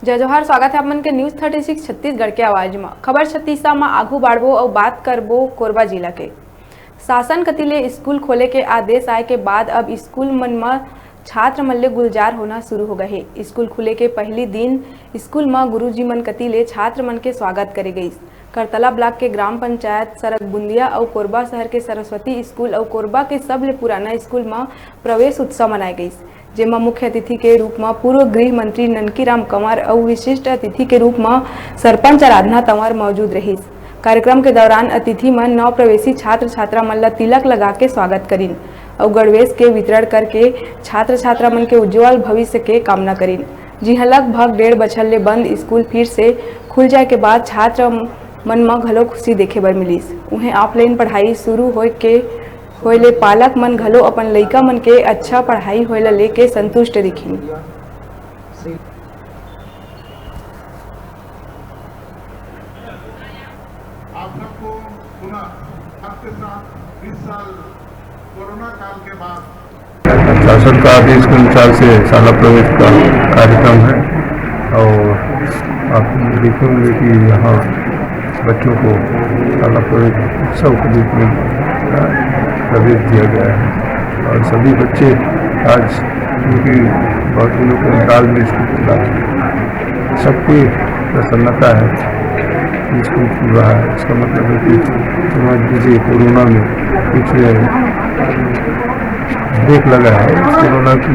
जय जोहार। स्वागत है अपन के न्यूज 36 छत्तीसगढ़ के आवाज में। खबर छत्तीसा में आगू बाढ़बो और बात करबो कोरबा जिला के। शासन कतिले स्कूल खोले के आदेश आए के बाद अब स्कूल मन में छात्र मन ले गुलजार होना शुरू हो गए। स्कूल खुले के पहली दिन स्कूल में गुरुजी मन कतिले छात्र मन के स्वागत करे गई। करतला ब्लॉक के ग्राम पंचायत सरक बुंदिया और कोरबा शहर के सरस्वती स्कूल और कोरबा के सबले पुराना स्कूल में प्रवेश उत्सव मनाए गई, जेमा मुख्य अतिथि के रूप में पूर्व गृह मंत्री ननकीराम कंवर और विशिष्ट अतिथि के रूप में सरपंच आराधना तंवर मौजूद रही। कार्यक्रम के दौरान अतिथि मन नव प्रवेशी छात्र छात्रा मन ला तिलक लगा के स्वागत करीन और गणवेश के वितरण करके छात्र छात्रा मन के उज्जवल भविष्य के कामना करीन। जी हाँ, लगभग 1.5 बछर ले बंद स्कूल फिर से खुल जाए के बाद छात्र मन में घलो खुशी देखे बर मिलिस। उन्हें ऑफलाइन पढ़ाई शुरू होले पालक मन घलो अपन लइका मन के अच्छा पढ़ाई होएला लेके संतुष्ट दिखिन। आप सबको पुनः आपके साथ इस साल कोरोना काल के बाद शासन का आदेश के अनुसार से शाला प्रवेश का कार्यक्रम है और आप देखेंगे कि यहाँ बच्चों को शाला प्रवेश उत्सव के रूप में प्रवेश दिया गया है और सभी बच्चे आज क्योंकि बहुत दिनों के अंतराल में स्कूल खुला सबकी प्रसन्नता है स्कूल खुल रहा है। इसका मतलब है कि समझ लीजिए कोरोना में कुछ ब्रेक लगा है। कोरोना की